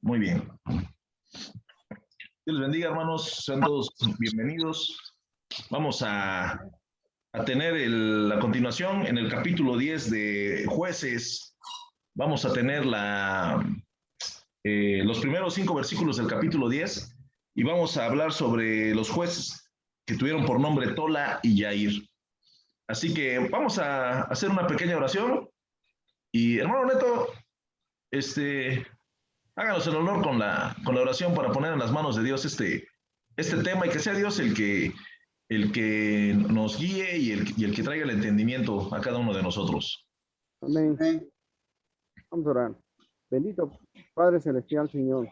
Muy bien. Dios les bendiga, hermanos. Sean todos bienvenidos. Vamos a tener la continuación en el capítulo 10 de Jueces. Vamos a tener los primeros 5 versículos del capítulo 10 y vamos a hablar sobre los jueces que tuvieron por nombre Tola y Yair. Así que vamos a hacer una pequeña oración y hermano Neto, háganos el honor con la oración para poner en las manos de Dios este tema y que sea Dios el que nos guíe y el que traiga el entendimiento a cada uno de nosotros. Amén. Vamos a orar. Bendito Padre Celestial, Señor.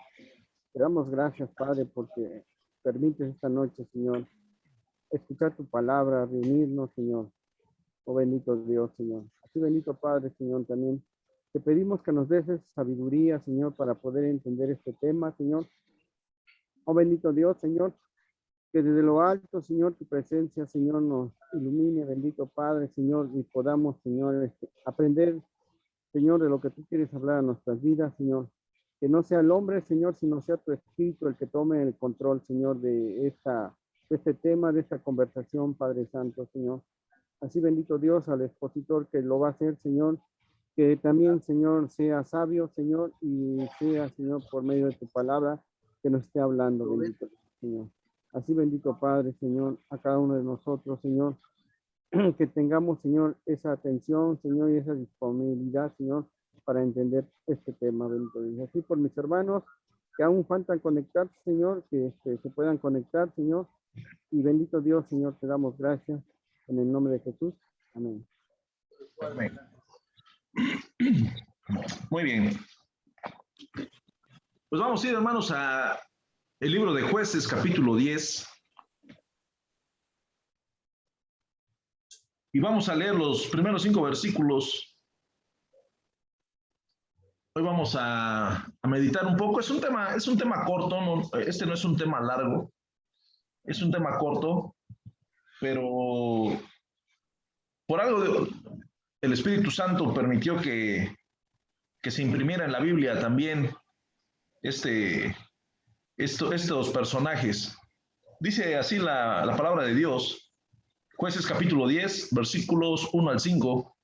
Te damos gracias, Padre, porque permites esta noche, Señor, escuchar tu palabra, reunirnos, Señor. Oh bendito Dios, Señor. Así bendito Padre, Señor, también te pedimos que nos des sabiduría, Señor, para poder entender este tema, Señor. Oh bendito Dios, Señor, que desde lo alto, Señor, tu presencia, Señor, nos ilumine, bendito Padre, Señor, y podamos, Señor, aprender, Señor, de lo que tú quieres hablar a nuestras vidas, Señor. Que no sea el hombre, Señor, sino sea tu Espíritu el que tome el control, Señor, de este tema, de esta conversación, Padre Santo, Señor. Así bendito Dios al expositor que lo va a hacer, Señor, que también, Señor, sea sabio, Señor, y sea, Señor, por medio de tu palabra, que nos esté hablando, bendito Señor. Así bendito Padre, Señor, a cada uno de nosotros, Señor, que tengamos, Señor, esa atención, Señor, y esa disponibilidad, Señor, para entender este tema, bendito Dios. Así por mis hermanos que aún faltan conectarse, Señor, que se puedan conectar, Señor, y bendito Dios, Señor, te damos gracias en el nombre de Jesús. Amén. Amén. Muy bien. Pues vamos a ir, hermanos, a el libro de Jueces, capítulo 10. Y vamos a leer los primeros 5 versículos. Hoy vamos a meditar un poco. Es un tema corto, no es un tema largo. Es un tema corto, pero por algo el Espíritu Santo permitió que se imprimiera en la Biblia también estos personajes. Dice así la palabra de Dios, Jueces capítulo 10, versículos 1 al 5.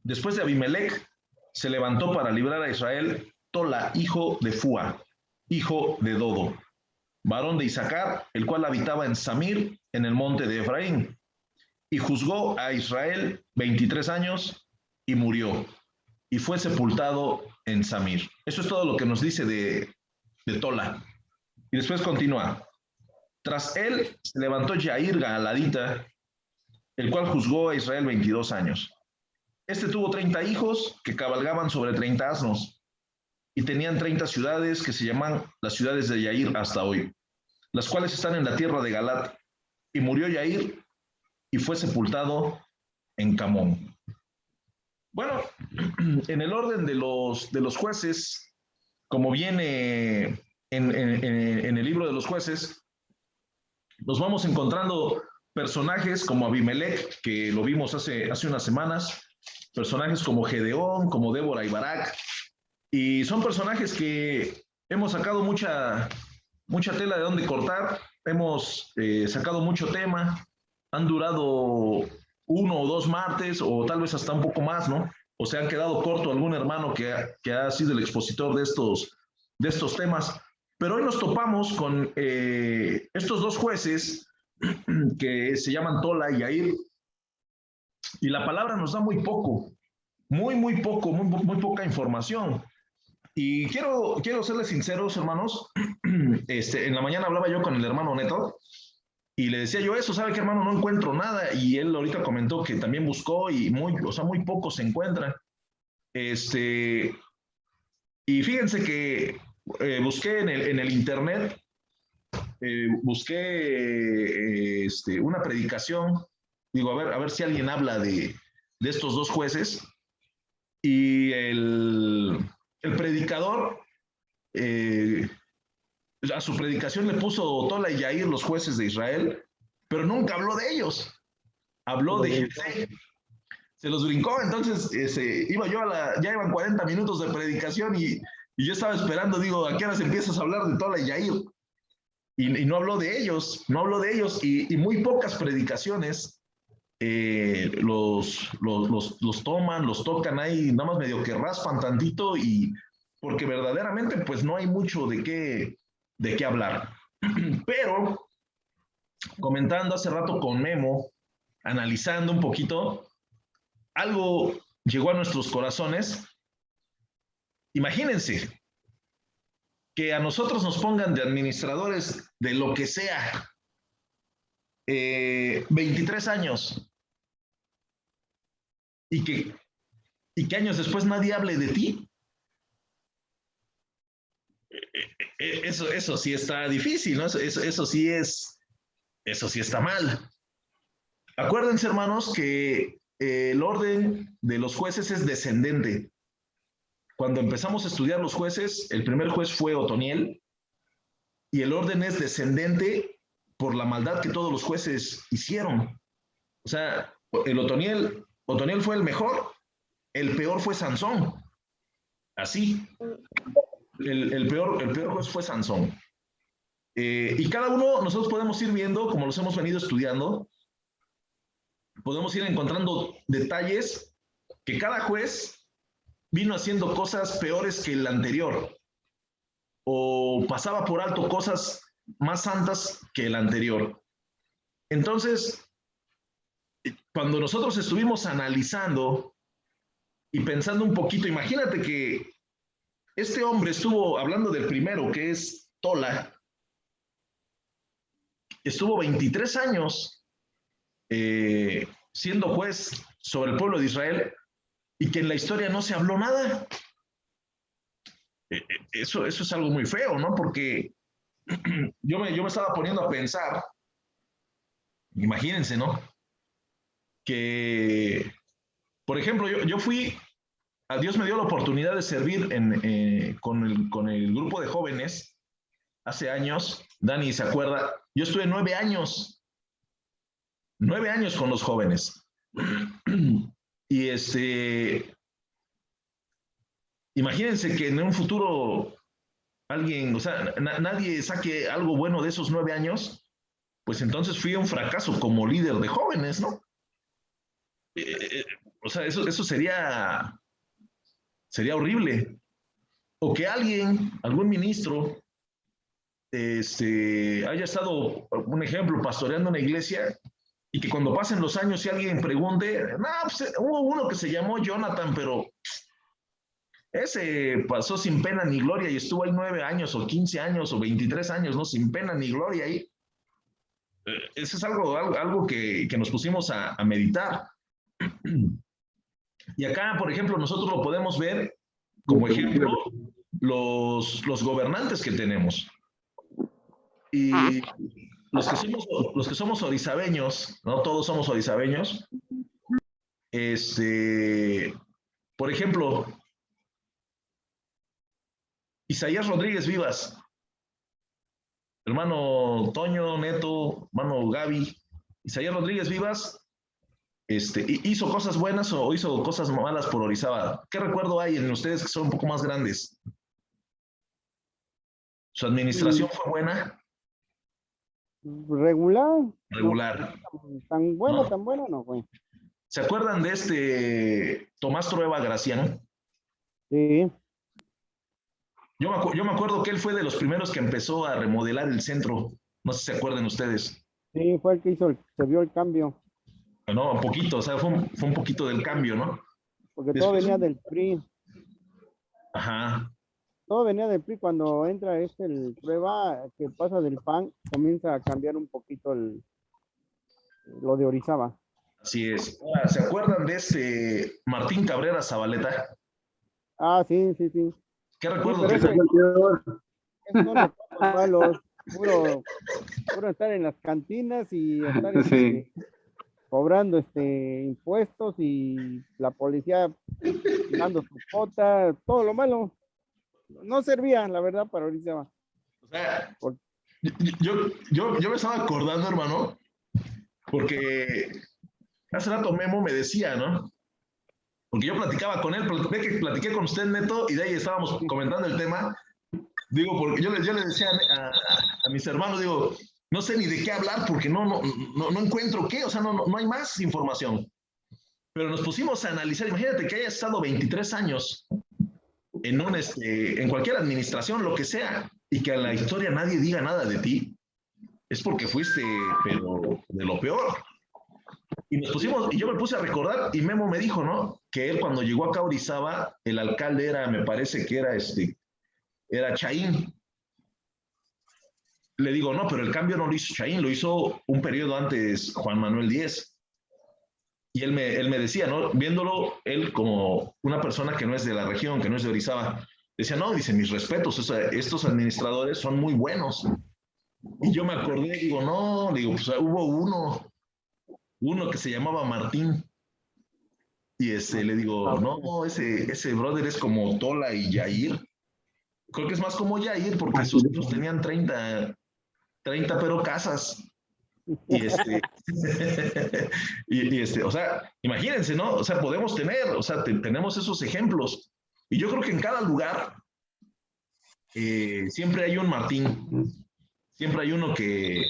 Después de Abimelech, se levantó para librar a Israel Tola, hijo de Fua, hijo de Dodo, varón de Isaacar, el cual habitaba en Samir, en el monte de Efraín, y juzgó a Israel 23 años y murió, y fue sepultado en Samir. Eso es todo lo que nos dice de Tola. Y después continúa. Tras él se levantó Yair Gaaladita, el cual juzgó a Israel 22 años. Este tuvo 30 hijos que cabalgaban sobre 30 asnos y tenían 30 ciudades que se llaman las ciudades de Yair hasta hoy, las cuales están en la tierra de Galat. Y murió Yair y fue sepultado en Camón. Bueno, en el orden de los jueces, como viene en el libro de los jueces, nos vamos encontrando personajes como Abimelech, que lo vimos hace unas semanas, personajes como Gedeón, como Débora y Barak, y son personajes que hemos sacado mucha tela de donde cortar, hemos sacado mucho tema, han durado 1 o 2 martes, o tal vez hasta un poco más, ¿no? O se han quedado corto algún hermano que ha sido el expositor de estos temas. Pero hoy nos topamos con estos 2 jueces que se llaman Tola y Yair, y la palabra nos da muy poco, muy poco, muy poca información. Y quiero serles sinceros, hermanos. En la mañana hablaba yo con el hermano Neto y le decía yo eso, ¿sabe qué, hermano? No encuentro nada. Y él ahorita comentó que también buscó y muy poco se encuentra. Y fíjense que busqué en el internet, busqué una predicación, digo, a ver si alguien habla de estos 2 jueces, y el predicador a su predicación le puso Tola y Yair, los jueces de Israel, pero nunca habló de ellos. Habló de Jefté. se los brincó. Entonces iba yo ya iban 40 minutos de predicación y yo estaba esperando, digo, ¿a qué horas empiezas a hablar de Tola y Yair? Y no habló de ellos, no habló de ellos, y muy pocas predicaciones los toman, los tocan ahí, nada más medio que raspan tantito, y porque verdaderamente pues no hay mucho de qué hablar. Pero comentando hace rato con Memo, analizando un poquito, algo llegó a nuestros corazones. Imagínense que a nosotros nos pongan de administradores de lo que sea, 23 años, y que años después nadie hable de ti. Eso sí está difícil, ¿no? Eso sí está mal. Acuérdense, hermanos, que el orden de los jueces es descendente. Cuando empezamos a estudiar los jueces, el primer juez fue Otoniel, y el orden es descendente por la maldad que todos los jueces hicieron. O sea, Otoniel fue el mejor, el peor fue Sansón. Así. El peor juez fue Sansón. Y cada uno, nosotros podemos ir viendo, como los hemos venido estudiando, podemos ir encontrando detalles que cada juez vino haciendo cosas peores que el anterior, o pasaba por alto cosas más santas que el anterior. Entonces, cuando nosotros estuvimos analizando y pensando un poquito, imagínate que este hombre estuvo hablando del primero, que es Tola, estuvo 23 años siendo juez sobre el pueblo de Israel, y que en la historia no se habló nada. Eso es algo muy feo, ¿no? Porque yo me estaba poniendo a pensar, imagínense, ¿no? Que, por ejemplo, yo fui, a Dios me dio la oportunidad de servir con el grupo de jóvenes hace años. Dani se acuerda, yo estuve 9 años con los jóvenes. Y imagínense que en un futuro alguien, o sea, nadie saque algo bueno de esos 9 años, pues entonces fui un fracaso como líder de jóvenes, ¿no? O sea, eso sería horrible. O que algún ministro, haya estado, un ejemplo, pastoreando una iglesia, y que cuando pasen los años, si alguien pregunte, no, pues hubo uno que se llamó Jonathan, pero ese pasó sin pena ni gloria y estuvo ahí 9 años o 15 años o 23 años, ¿no? Sin pena ni gloria ahí. Eso es algo que nos pusimos a meditar. Y acá, por ejemplo, nosotros lo podemos ver como ejemplo los gobernantes que tenemos. Y los que somos orizabeños, ¿no? Todos somos orizabeños. Por ejemplo, Isaías Rodríguez Vivas, hermano Toño, Neto, hermano Gaby, Isaías Rodríguez Vivas, hizo cosas buenas o hizo cosas malas por Orizaba. ¿Qué recuerdo hay en ustedes que son un poco más grandes? ¿Su administración fue buena? Regular. Regular. No, tan buena no fue. ¿Se acuerdan de Tomás Trueba Graciano? Sí. Yo me acuerdo que él fue de los primeros que empezó a remodelar el centro. No sé si se acuerdan ustedes. Sí, fue el que se vio el cambio. No, un poquito, o sea, fue un poquito del cambio, ¿no? Porque todo venía del PRI. Ajá. Todo venía del PRI. Cuando entra el prueba que pasa del PAN, comienza a cambiar un poquito lo de Orizaba. Así es. Ahora, ¿se acuerdan de Martín Cabrera Zabaleta? Ah, sí. ¿Qué recuerdo? Sí, pero esos son los malos. Puro estar en las cantinas y estar cobrando impuestos, y la policía dando su cuota, todo lo malo. No servía, la verdad, para Orizaba. O sea, yo me estaba acordando, hermano, porque hace rato Memo me decía, ¿no? porque yo platicaba con él, ve que platiqué con usted, Neto, y de ahí estábamos comentando el tema. Digo, porque yo le decía a mis hermanos, digo, no sé ni de qué hablar porque no encuentro qué, o sea, no hay más información. Pero nos pusimos a analizar, imagínate que hayas estado 23 años en cualquier administración, lo que sea, y que a la historia nadie diga nada de ti, es porque fuiste, pero de lo peor. Y nos pusimos, y yo me puse a recordar, y Memo me dijo, ¿no? Que él cuando llegó acá a Orizaba, el alcalde era, me parece que era Chaín. Le digo, no, pero el cambio no lo hizo Chaín, lo hizo un periodo antes Juan Manuel Díez. Y él me decía, ¿no? Viéndolo él como una persona que no es de la región, que no es de Orizaba, decía, no, dice, mis respetos, o sea, estos administradores son muy buenos. Y yo me acordé, digo, no, digo, pues hubo uno que se llamaba Martín. Y le digo, no, ese brother es como Tola y Yair. Creo que es más como Yair porque sus hijos tenían 30 pero casas. Y o sea, imagínense, ¿no? O sea, podemos tener, o sea, tenemos esos ejemplos. Y yo creo que en cada lugar siempre hay un Martín, siempre hay uno que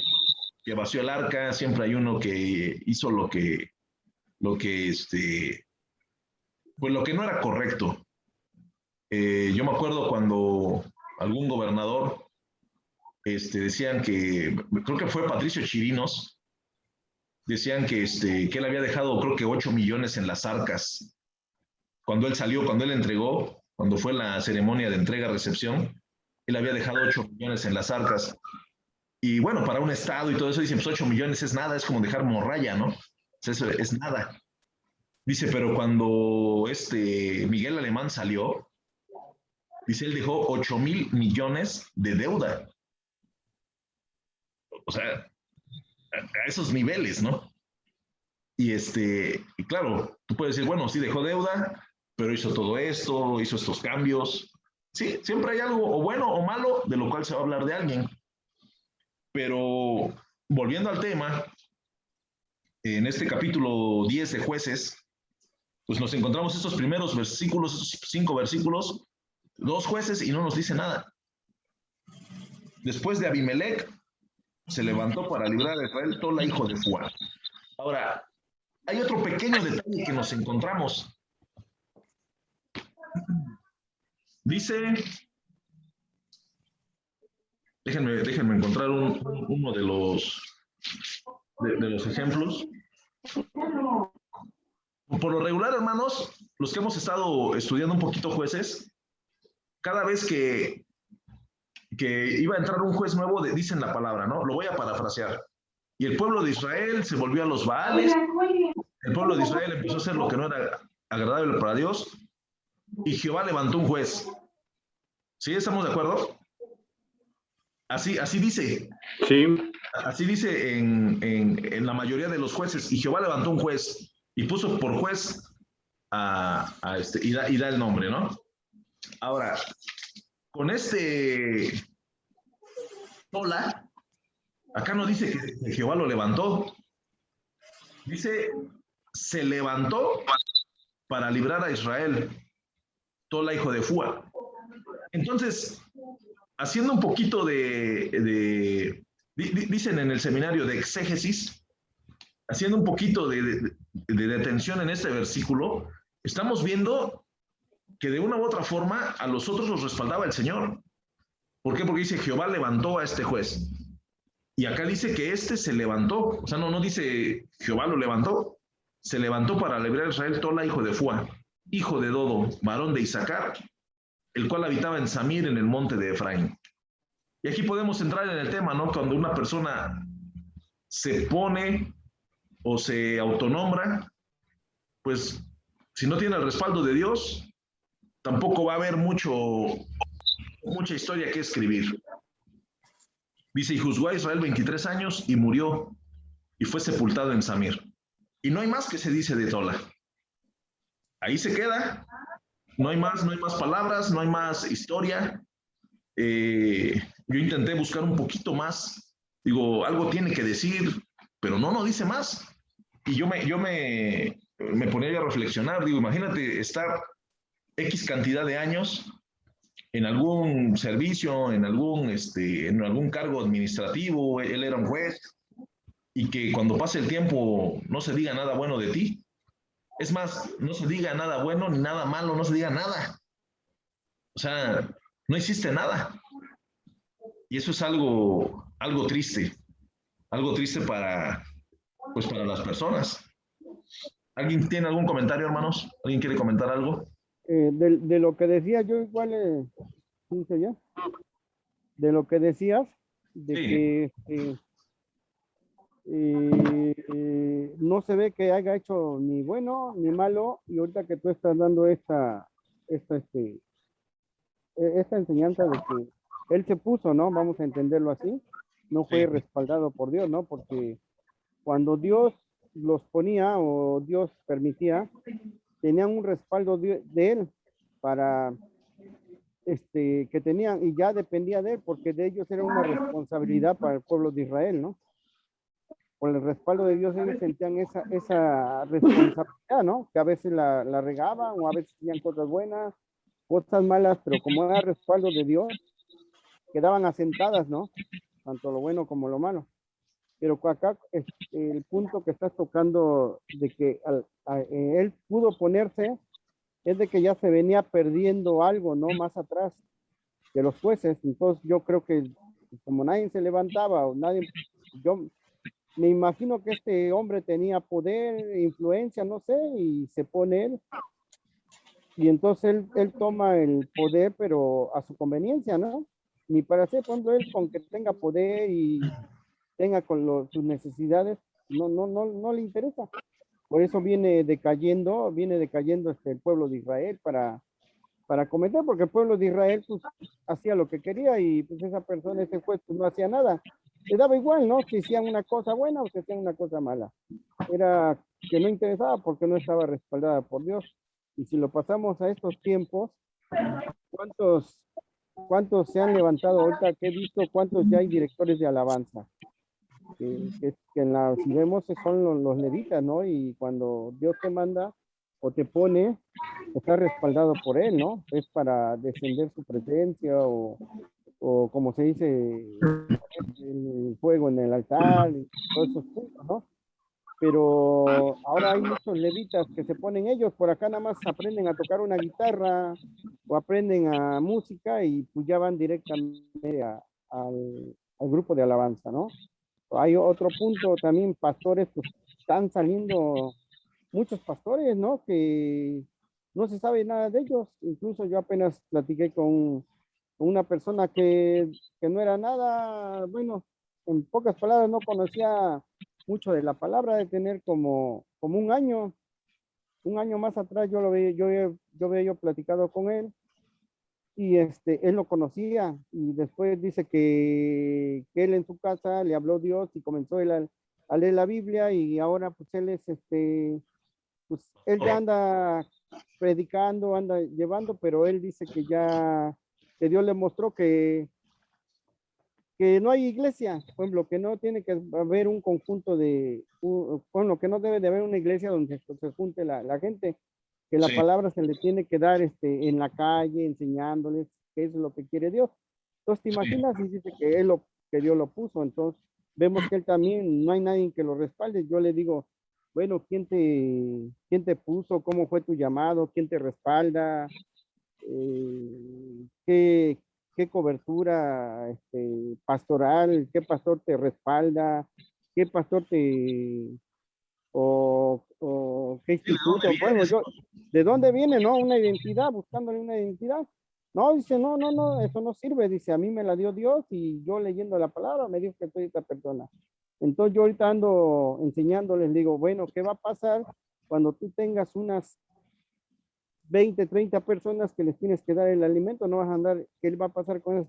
vació el arca, siempre hay uno que hizo pues lo que no era correcto. Yo me acuerdo cuando algún gobernador decían creo que fue Patricio Chirinos, decían que él había dejado creo que 8 millones en las arcas. Cuando él salió, cuando él entregó, cuando fue la ceremonia de entrega-recepción, él había dejado 8 millones en las arcas. Y bueno, para un estado y todo eso, dicen, pues 8 millones es nada, es como dejar morralla, ¿no? O sea, eso es nada. Dice, pero cuando Miguel Alemán salió, dice, él dejó 8,000 millones de deuda. O sea, a esos niveles, ¿no? Y y claro, tú puedes decir, bueno, sí dejó deuda, pero hizo todo esto, hizo estos cambios. Sí, siempre hay algo o bueno o malo de lo cual se va a hablar de alguien. Pero volviendo al tema, en este capítulo 10 de Jueces, pues nos encontramos estos primeros versículos, esos 5 versículos, 2 jueces y no nos dice nada. Después de Abimelech, se levantó para librar a Israel Tola, hijo de Fua. Ahora, hay otro pequeño detalle que nos encontramos. Dice, déjenme encontrar uno de los ejemplos. Por lo regular, hermanos, los que hemos estado estudiando un poquito jueces, cada vez que iba a entrar un juez nuevo, dicen la palabra, ¿no? Lo voy a parafrasear. Y el pueblo de Israel se volvió a los Baales, el pueblo de Israel empezó a hacer lo que no era agradable para Dios, y Jehová levantó un juez. ¿Sí? ¿Estamos de acuerdo? Así dice. Sí. Así dice en la mayoría de los jueces. Y Jehová levantó un juez y puso por juez y da el nombre, ¿no? Ahora, con Tola, acá no dice que Jehová lo levantó. Dice, se levantó para librar a Israel, Tola, hijo de Fua. Entonces, haciendo un poquito dicen en el seminario de exégesis, haciendo un poquito de detención en este versículo, estamos viendo que de una u otra forma a los otros los respaldaba el Señor. ¿Por qué? Porque dice, Jehová levantó a este juez. Y acá dice que se levantó. O sea, no dice Jehová lo levantó. Se levantó para librar a Israel Tola, hijo de Fua, hijo de Dodo, varón de Isaacar, el cual habitaba en Samir, en el monte de Efraín. Y aquí podemos entrar en el tema, ¿no? Cuando una persona se pone o se autonombra, pues si no tiene el respaldo de Dios, tampoco va a haber mucha historia que escribir. Dice, y juzgó a Israel 23 años y murió, y fue sepultado en Samir. Y no hay más que se dice de Tola. Ahí se queda. No hay más palabras, no hay más historia. Yo intenté buscar un poquito más. Digo, algo tiene que decir, pero no dice más. Y yo me me ponía yo a reflexionar, digo, imagínate estar X cantidad de años en algún servicio, en algún cargo administrativo, él era un juez, y que cuando pase el tiempo no se diga nada bueno de ti. Es más, no se diga nada bueno ni nada malo, no se diga nada. O sea, no existe nada. Y eso es algo triste pues para las personas. ¿Alguien tiene algún comentario, hermanos? ¿Alguien quiere comentar algo? De lo que decía yo igual, dice ya, de lo que decías, de Sí, que no se ve que haya hecho ni bueno ni malo, y ahorita que tú estás dando esta enseñanza de que él se puso, ¿no? Vamos a entenderlo así, no fue sí, respaldado por Dios, ¿no? Porque cuando Dios los ponía o Dios permitía, tenían un respaldo de él para que tenían, y ya dependía de él, porque de ellos era una responsabilidad para el pueblo de Israel, ¿no? Por el respaldo de Dios ellos sentían esa responsabilidad, ¿no? Que a veces la regaban o a veces hacían cosas buenas, cosas malas, pero como era respaldo de Dios, quedaban asentadas, ¿no? Tanto lo bueno como lo malo. Pero acá el punto que estás tocando de que él pudo ponerse es de que ya se venía perdiendo algo, ¿no? Más atrás de los jueces. Entonces yo creo que como nadie se levantaba o nadie, yo me imagino que este hombre tenía poder, influencia, no sé, y se pone él. Y entonces él toma el poder, pero a su conveniencia, ¿no? Ni para hacer, por ejemplo, él con que tenga poder y tenga con sus necesidades, no le interesa. Por eso viene decayendo el pueblo de Israel para cometer, porque el pueblo de Israel pues hacía lo que quería y pues esa persona, ese juez, pues no hacía nada. Le daba igual, ¿no? Si hacían una cosa buena o si hacían una cosa mala. Era que no interesaba porque no estaba respaldada por Dios. Y si lo pasamos a estos tiempos, ¿cuántos, cuántos se han levantado ahorita que he visto? ¿Cuántos ya hay directores de alabanza? Que si vemos son los levitas, ¿no? Y cuando Dios te manda o te pone, está respaldado por él, ¿no? Es para descender su presencia o como se dice, el fuego en el altar y todos esos puntos, ¿no? Pero ahora hay muchos levitas que se ponen ellos, por acá nada más aprenden a tocar una guitarra o aprenden a música y pues ya van directamente al grupo de alabanza, ¿no? Hay otro punto también, pastores, pues están saliendo muchos pastores, ¿no? Que no se sabe nada de ellos. Incluso yo apenas platiqué con una persona que no era nada, bueno, en pocas palabras no conocía mucho de la palabra, de tener como un año más atrás yo lo veía, yo había yo platicado con él y él lo conocía y después dice que él en su casa le habló Dios y comenzó él a leer la Biblia y ahora pues él es pues él ya anda predicando, anda llevando, pero él dice que ya, que Dios le mostró que no hay iglesia, por ejemplo, que no tiene que haber un conjunto bueno, que no debe de haber una iglesia donde se junte la gente, que la sí. palabra se le tiene que dar en la calle, enseñándoles qué es lo que quiere Dios. Entonces, ¿te Sí. imaginas? Y dice que Dios lo puso, entonces vemos que él también, no hay nadie que lo respalde. Yo le digo, bueno, quién te puso? ¿Cómo fue tu llamado? ¿Quién te respalda? ¿Qué, qué cobertura pastoral? ¿Qué pastor te respalda? ¿Qué pastor o qué ¿De dónde instituto? Bueno, vienes? ¿de dónde viene, no? Una identidad, buscándole una identidad. No, dice, no, eso no sirve. Dice, a mí me la dio Dios y yo leyendo la palabra me dijo que soy esta persona. Entonces yo ahorita ando enseñándoles, digo, bueno, ¿qué va a pasar cuando tú tengas unas 20, 30 personas que les tienes que dar el alimento? No vas a andar, ¿qué va a pasar con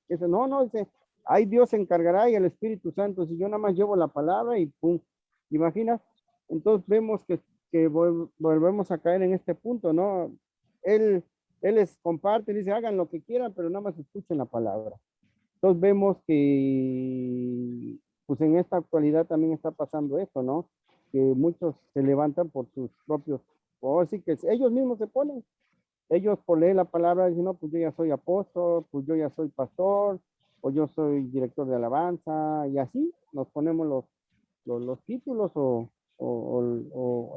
eso? No, dice, ahí Dios se encargará y el Espíritu Santo, si yo nada más llevo la palabra y pum, ¿imaginas? Entonces vemos que volvemos a caer en este punto, ¿no? Él, él les comparte, dice, hagan lo que quieran, pero nada más escuchen la palabra. Entonces vemos que, pues en esta actualidad también está pasando esto, ¿no? que muchos se levantan por sus propios, o así que ellos mismos se ponen. Ellos por leer la palabra dicen, no, pues yo ya soy apóstol, pues yo ya soy pastor, o yo soy director de alabanza, y así nos ponemos los títulos o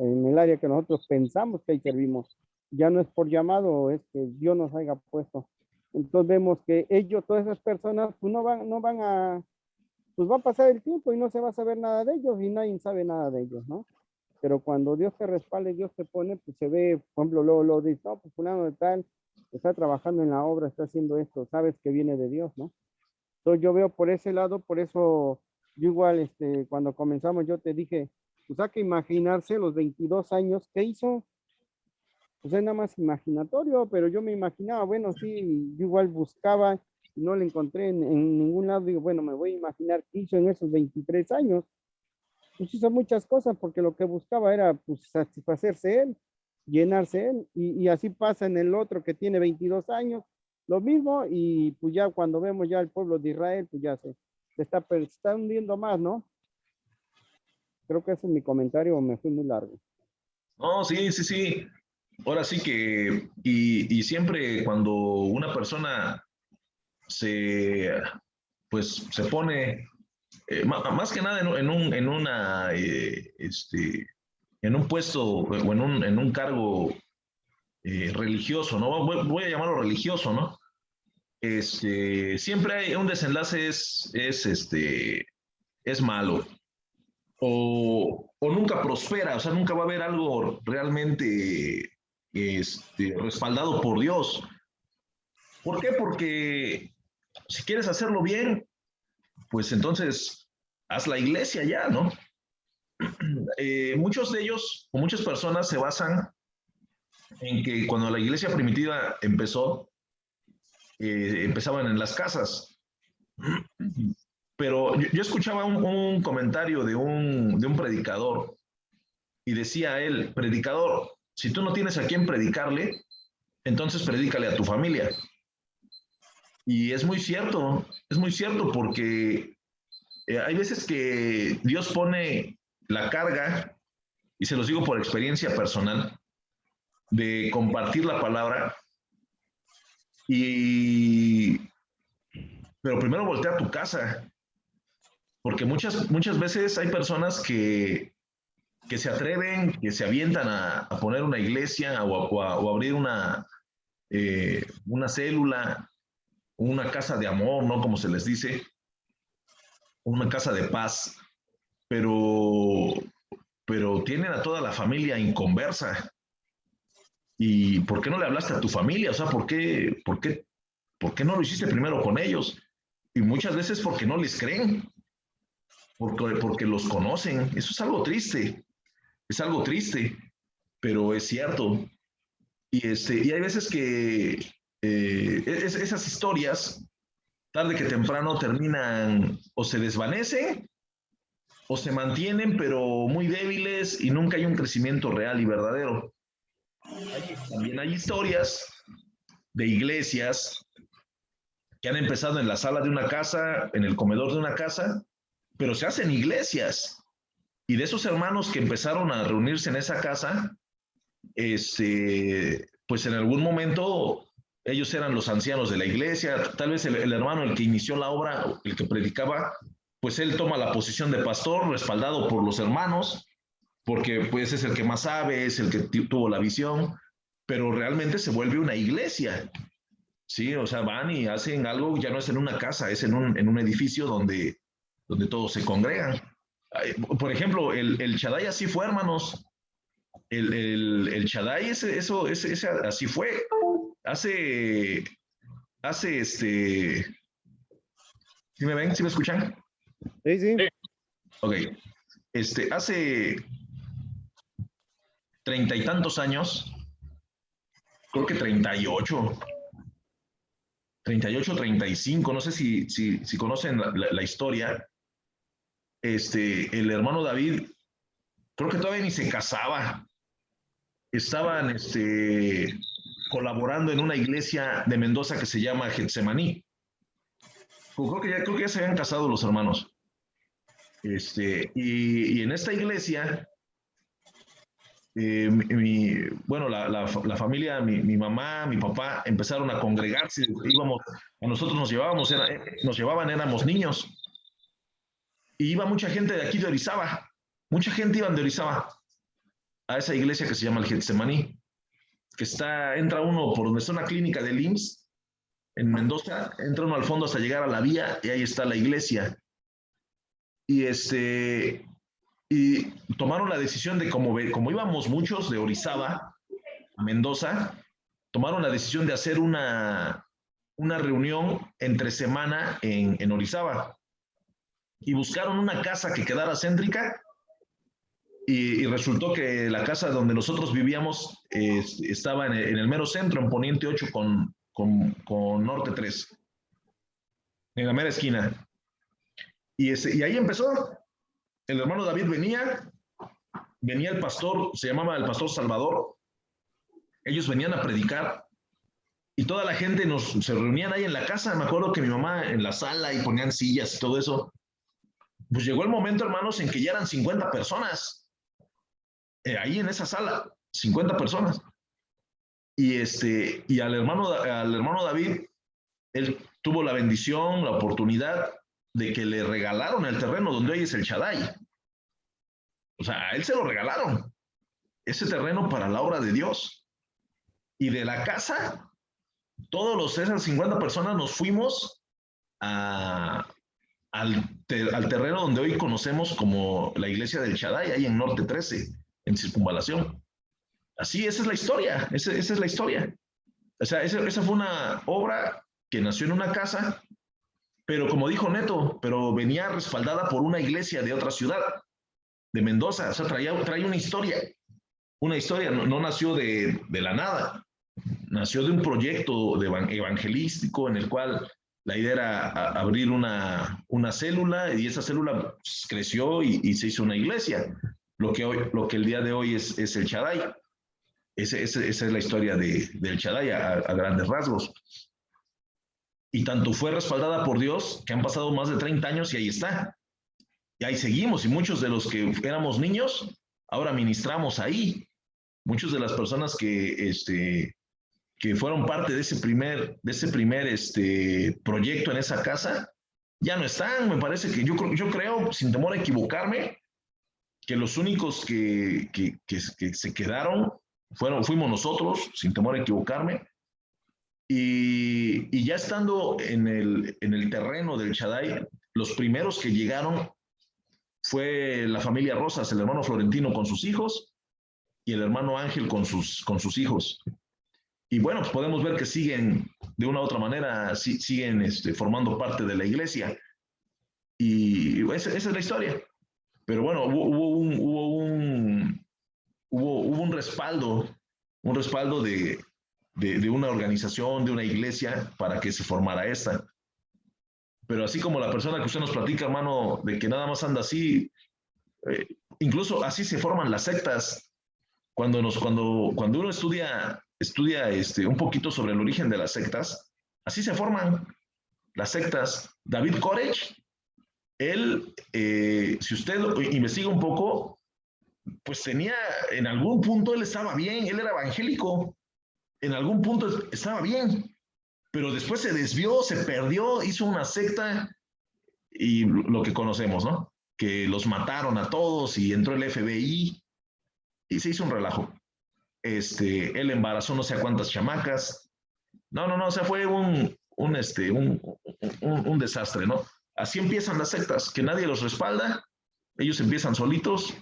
en el área que nosotros pensamos que ahí servimos. Ya no es por llamado, es que Dios nos haya puesto. Entonces vemos que ellos, todas esas personas, pues no van a, pues va a pasar el tiempo y no se va a saber nada de ellos y nadie sabe nada de ellos, ¿no? Pero cuando Dios te respalda y Dios te pone, pues se ve, por ejemplo, luego dice, no, pues fulano de tal, está trabajando en la obra, está haciendo esto, sabes que viene de Dios, ¿no? Entonces yo veo por ese lado, por eso yo igual, cuando comenzamos yo te dije, pues hay que imaginarse los 22 años, ¿qué hizo? Pues es nada más imaginatorio, pero yo me imaginaba, bueno, sí, yo igual buscaba y no le encontré en ningún lado, digo, bueno, me voy a imaginar qué hizo en esos 23 años. Pues hizo muchas cosas porque lo que buscaba era pues satisfacerse él, llenarse él, y así pasa en el otro que tiene 22 años, lo mismo, y pues ya cuando vemos ya el pueblo de Israel, pues ya se está hundiendo más, ¿no? Creo que ese es mi comentario, me fui muy largo. No, sí, sí, sí. Ahora sí que, y siempre cuando una persona se, pues, se pone, más que nada en una, en un puesto o en un cargo religioso, ¿no? Voy a llamarlo religioso, ¿no? Siempre hay un desenlace es malo o nunca prospera, o sea, nunca va a haber algo realmente respaldado por Dios. ¿Por qué? Porque si quieres hacerlo bien, pues entonces haz la iglesia ya, ¿no? Muchos de ellos, o muchas personas se basan en que cuando la iglesia primitiva empezó, empezaban en las casas. Pero yo escuchaba un comentario de un predicador y decía él, predicador, si tú no tienes a quién predicarle, entonces predícale a tu familia. Y es muy cierto porque hay veces que Dios pone la carga, y se los digo por experiencia personal, de compartir la palabra, y, pero primero voltea a tu casa, porque muchas veces hay personas que se atreven, que se avientan a poner una iglesia o abrir una célula, una casa de amor, ¿no? Como se les dice, una casa de paz, pero, pero tienen a toda la familia inconversa. ¿Y por qué no le hablaste a tu familia? O sea, por qué no lo hiciste primero con ellos? Y muchas veces porque no les creen, porque los conocen. Eso es algo triste, pero es cierto. Y hay veces que esas historias, tarde que temprano, terminan o se desvanecen o se mantienen, pero muy débiles y nunca hay un crecimiento real y verdadero. También hay historias de iglesias que han empezado en la sala de una casa, en el comedor de una casa, pero se hacen iglesias. Y de esos hermanos que empezaron a reunirse en esa casa, pues en algún momento ellos eran los ancianos de la iglesia, tal vez el hermano, el que inició la obra, el que predicaba, pues él toma la posición de pastor, respaldado por los hermanos, porque pues es el que más sabe, es el que tuvo la visión, pero realmente se vuelve una iglesia, ¿sí? O sea, van y hacen algo, ya no es en una casa, es en un edificio donde todos se congregan. Por ejemplo, el Shaddai así fue, hermanos. El Shaddai, ese así fue. Hace, ¿sí me ven? ¿Sí me escuchan? Sí, sí. Ok. Hace 30 y tantos años, creo que 38, 35, no sé si conocen la historia, el hermano David, creo que todavía ni se casaba, estaban colaborando en una iglesia de Mendoza que se llama Getsemaní. Creo que ya se habían casado los hermanos. Y en esta iglesia bueno, la familia, mi mamá, mi papá empezaron a congregarse, íbamos, a nosotros nos llevábamos, nos llevaban, éramos niños, y iba mucha gente de aquí de Orizaba, mucha gente iba de Orizaba a esa iglesia que se llama el Getsemaní, que entra uno por donde está una clínica del IMSS, en Mendoza, entra uno al fondo hasta llegar a la vía, y ahí está la iglesia. Y tomaron la decisión de, como íbamos muchos de Orizaba a Mendoza, tomaron la decisión de hacer una reunión entre semana en Orizaba. Y buscaron una casa que quedara céntrica, y resultó que la casa donde nosotros vivíamos estaba en el mero centro, en Poniente 8 con Norte 3, en la mera esquina. Y ahí empezó. El hermano David venía el pastor, se llamaba el pastor Salvador. Ellos venían a predicar y toda la gente se reunían ahí en la casa. Me acuerdo que mi mamá en la sala y ponían sillas y todo eso. Pues llegó el momento, hermanos, en que ya eran 50 personas. Ahí en esa sala, 50 personas. Y al hermano David, él tuvo la bendición, la oportunidad de que le regalaron el terreno donde hoy es el Shaddai. O sea, a él se lo regalaron, ese terreno para la obra de Dios. Y de la casa, esas 50 personas nos fuimos al terreno donde hoy conocemos como la iglesia del Shaddai, ahí en Norte 13, en Circunvalación. Así, esa es la historia, esa es la historia. O sea, esa fue una obra que nació en una casa, pero como dijo Neto, pero venía respaldada por una iglesia de otra ciudad, de Mendoza. O sea, traía una historia, no nació de la nada, nació de un proyecto evangelístico en el cual la idea era abrir una célula, y esa célula creció y se hizo una iglesia, lo que el día de hoy es el Shaddai. Esa es la historia del Shaddai a grandes rasgos. Y tanto fue respaldada por Dios que han pasado más de 30 años y ahí está. Y ahí seguimos, y muchos de los que éramos niños, ahora ministramos ahí. Muchas de las personas que fueron parte de ese primer proyecto en esa casa, ya no están. Me parece que yo creo, sin temor a equivocarme, que los únicos que se quedaron fuimos nosotros, sin temor a equivocarme. Y ya estando en el terreno del Shaddai, los primeros que llegaron fue la familia Rosas, el hermano Florentino con sus hijos y el hermano Ángel con sus hijos. Y bueno, pues podemos ver que siguen, de una u otra manera, siguen formando parte de la iglesia. Y esa es la historia. Pero bueno, hubo un respaldo de una organización, de una iglesia, para que se formara esta. Pero así como la persona que usted nos platica, hermano, de que nada más anda así, incluso así se forman las sectas. Cuando uno estudia un poquito sobre el origen de las sectas, así se forman las sectas. David Koresh, él, si usted investiga un poco, pues en algún punto él estaba bien, él era evangélico, en algún punto estaba bien, pero después se desvió, se perdió, hizo una secta, y lo que conocemos, ¿no? Que los mataron a todos y entró el FBI y se hizo un relajo. Él embarazó no sé a cuántas chamacas. No, o sea, fue un desastre, ¿no? Así empiezan las sectas, que nadie los respalda, ellos empiezan solitos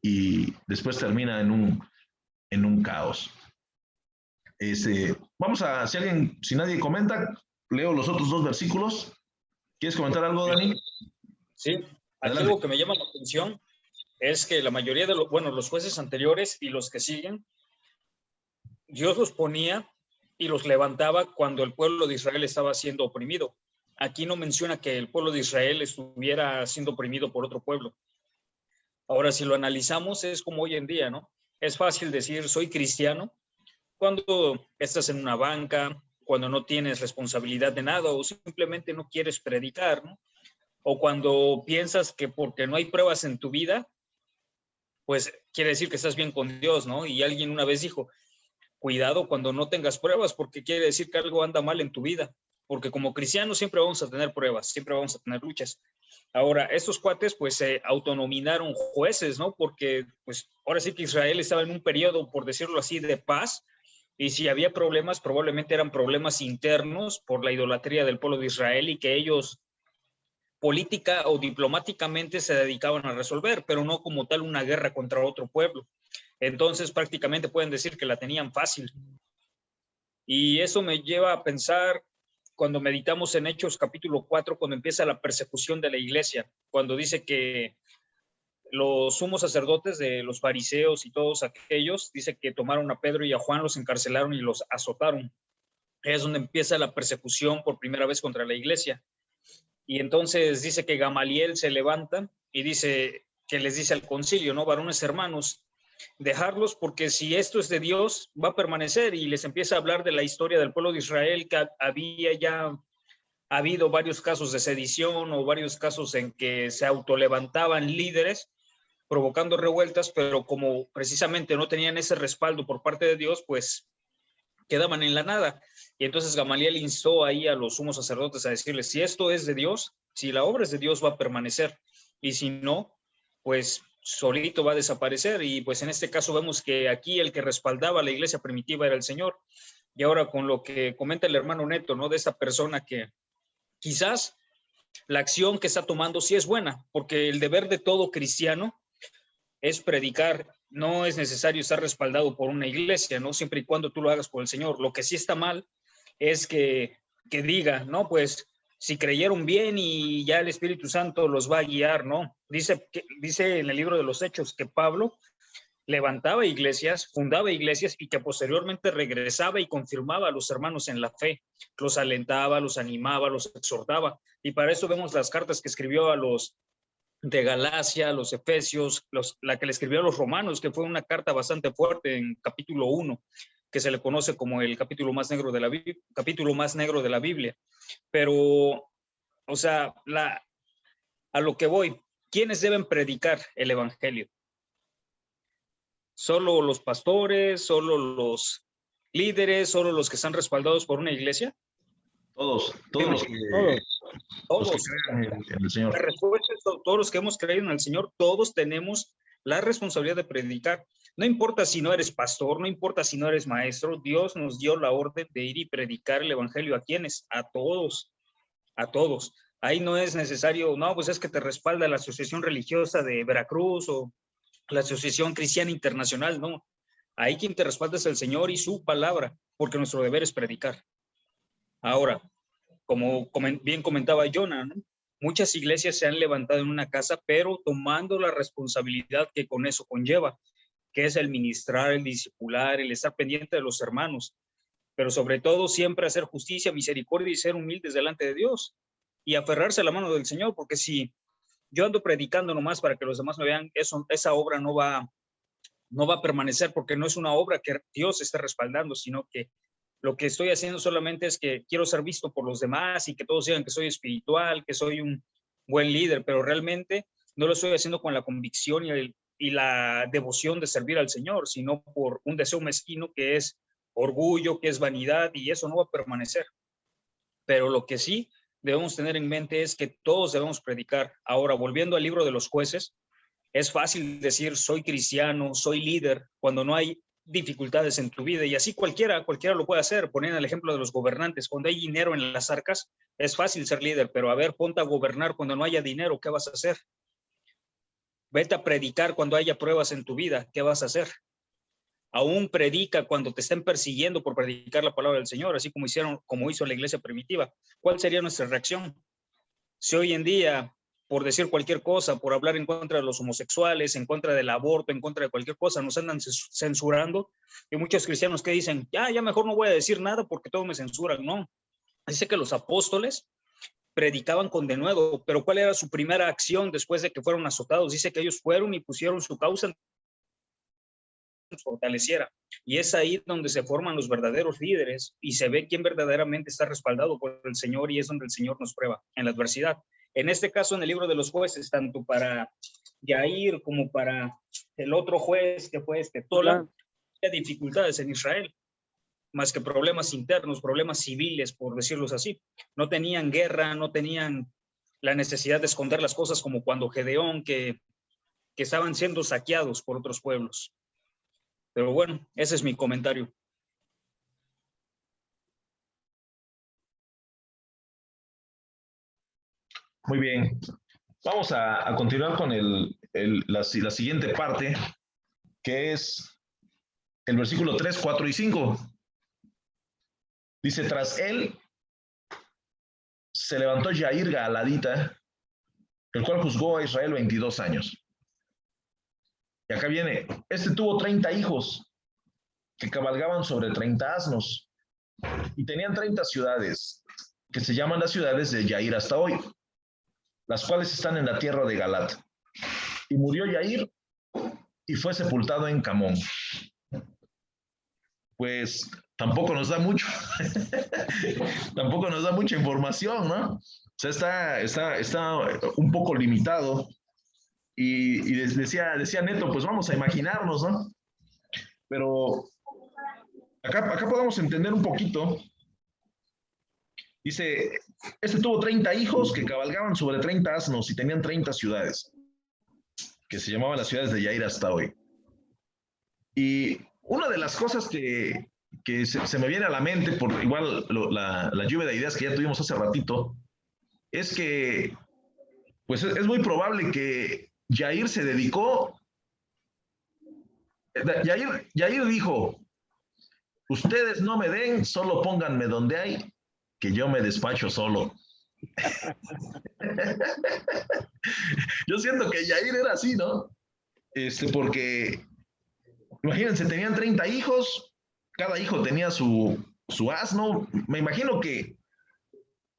y después termina en un caos. Vamos a, si nadie comenta, leo los otros dos versículos. ¿Quieres comentar algo, Dani? Sí, aquí Adelante. algo que me llama la atención es que la mayoría de los jueces anteriores y los que siguen, Dios los ponía y los levantaba cuando el pueblo de Israel estaba siendo oprimido. Aquí no menciona que el pueblo de Israel estuviera siendo oprimido por otro pueblo. Ahora, si lo analizamos, es como hoy en día, ¿no? Es fácil decir, soy cristiano, cuando estás en una banca, cuando no tienes responsabilidad de nada o simplemente no quieres predicar, ¿no? O cuando piensas que porque no hay pruebas en tu vida, pues quiere decir que estás bien con Dios, ¿no? Y alguien una vez dijo, cuidado cuando no tengas pruebas, porque quiere decir que algo anda mal en tu vida, porque como cristianos siempre vamos a tener pruebas, siempre vamos a tener luchas. Ahora, estos cuates pues se autonominaron jueces, ¿no? Porque pues ahora sí que Israel estaba en un periodo, por decirlo así, de paz, y si había problemas, probablemente eran problemas internos por la idolatría del pueblo de Israel y que ellos política o diplomáticamente se dedicaban a resolver, pero no como tal una guerra contra otro pueblo. Entonces prácticamente pueden decir que la tenían fácil. Y eso me lleva a pensar cuando meditamos en Hechos capítulo 4, cuando empieza la persecución de la iglesia, cuando dice que los sumos sacerdotes de los fariseos y todos aquellos, dice que tomaron a Pedro y a Juan, los encarcelaron y los azotaron. Es donde empieza la persecución por primera vez contra la iglesia. Y entonces dice que Gamaliel se levanta y dice que les dice al concilio, ¿no? Varones hermanos, dejarlos porque si esto es de Dios va a permanecer, y les empieza a hablar de la historia del pueblo de Israel, que había ya habido varios casos de sedición o varios casos en que se autolevantaban líderes provocando revueltas, pero como precisamente no tenían ese respaldo por parte de Dios, pues quedaban en la nada. Y entonces Gamaliel instó ahí a los sumos sacerdotes a decirles, si esto es de Dios, si la obra es de Dios va a permanecer, y si no, pues solito va a desaparecer. Y pues en este caso vemos que aquí el que respaldaba a la iglesia primitiva era el Señor. Y ahora con lo que comenta el hermano Neto, ¿no? De esta persona que quizás la acción que está tomando sí es buena, porque el deber de todo cristiano es predicar. No es necesario estar respaldado por una iglesia, ¿no? Siempre y cuando tú lo hagas por el Señor. Lo que sí está mal es que diga, no, pues si creyeron bien y ya el Espíritu Santo los va a guiar, ¿no? Dice en el libro de los Hechos que Pablo levantaba iglesias, fundaba iglesias y que posteriormente regresaba y confirmaba a los hermanos en la fe, los alentaba, los animaba, los exhortaba. Y para eso vemos las cartas que escribió a los de Galacia, los Efesios, la que le escribió a los Romanos, que fue una carta bastante fuerte en capítulo 1, que se le conoce como el capítulo más negro de la Biblia. Pero, o sea, a lo que voy, ¿quiénes deben predicar el evangelio? ¿Solo los pastores? ¿Solo los líderes? ¿Solo los que están respaldados por una iglesia? Todos los que Todos. crean en el Señor. La respuesta es todos los que hemos creído en el Señor, todos tenemos la responsabilidad de predicar. No importa si no eres pastor, no importa si no eres maestro, Dios nos dio la orden de ir y predicar el evangelio. ¿A quiénes? A todos, a todos. Ahí no es necesario, no, pues es que te respalda la Asociación Religiosa de Veracruz o la Asociación Cristiana Internacional, no. Ahí quien te respalda es el Señor y su palabra, porque nuestro deber es predicar. Ahora, como bien comentaba Jonah, ¿no? Muchas iglesias se han levantado en una casa, pero tomando la responsabilidad que con eso conlleva, que es el ministrar, el discipular, el estar pendiente de los hermanos, pero sobre todo siempre hacer justicia, misericordia y ser humildes delante de Dios y aferrarse a la mano del Señor, porque si yo ando predicando nomás para que los demás me vean, esa obra no va a permanecer, porque no es una obra que Dios esté respaldando, sino que lo que estoy haciendo solamente es que quiero ser visto por los demás y que todos digan que soy espiritual, que soy un buen líder, pero realmente no lo estoy haciendo con la convicción y la devoción de servir al Señor, sino por un deseo mezquino que es orgullo, que es vanidad, y eso no va a permanecer. Pero lo que sí debemos tener en mente es que todos debemos predicar. Ahora, volviendo al libro de los jueces, es fácil decir soy cristiano, soy líder, cuando no hay dificultades en tu vida, y así cualquiera lo puede hacer. Poniendo el ejemplo de los gobernantes, cuando hay dinero en las arcas es fácil ser líder, pero a ver, ponte a gobernar cuando no haya dinero, ¿qué vas a hacer? Vete a predicar cuando haya pruebas en tu vida, ¿qué vas a hacer? Aún predica cuando te estén persiguiendo por predicar la palabra del Señor, así como hizo la iglesia primitiva. ¿Cuál sería nuestra reacción? Si hoy en día, por decir cualquier cosa, por hablar en contra de los homosexuales, en contra del aborto, en contra de cualquier cosa, nos andan censurando, y muchos cristianos que dicen, ya mejor no voy a decir nada porque todo me censuran. No, dice que los apóstoles predicaban con denuedo, pero ¿cuál era su primera acción después de que fueron azotados? Dice que ellos fueron y pusieron su causa fortaleciera, y es ahí donde se forman los verdaderos líderes y se ve quién verdaderamente está respaldado por el Señor, y es donde el Señor nos prueba en la adversidad. En este caso, en el libro de los jueces, tanto para Yair como para el otro juez que fue Tola, Claro. había dificultades en Israel, más que problemas internos, problemas civiles, por decirlos así. No tenían guerra, no tenían la necesidad de esconder las cosas como cuando Gedeón, que estaban siendo saqueados por otros pueblos. Pero bueno, ese es mi comentario. Muy bien. Vamos a continuar con la siguiente parte, que es el versículo 3, 4 y 5. Dice, tras él se levantó Yair Gaaladita, el cual juzgó a Israel 22 años. Y acá viene, este tuvo 30 hijos que cabalgaban sobre 30 asnos y tenían 30 ciudades, que se llaman las ciudades de Yair hasta hoy, las cuales están en la tierra de Galat. Y murió Yair y fue sepultado en Camón. Pues tampoco nos da mucho, tampoco nos da mucha información, ¿no? O sea, está un poco limitado. Y decía Neto, pues vamos a imaginarnos, ¿no? Pero acá podemos entender un poquito. Dice, este tuvo 30 hijos que cabalgaban sobre 30 asnos y tenían 30 ciudades, que se llamaban las ciudades de Yair hasta hoy. Y una de las cosas que se me viene a la mente, por igual la lluvia de ideas que ya tuvimos hace ratito, es que pues es muy probable que Yair se dedicó, Yair dijo, ustedes no me den, solo pónganme donde hay, que yo me despacho solo. Yo siento que Yair era así, ¿no? Porque, imagínense, tenían 30 hijos, cada hijo tenía su asno, me imagino que...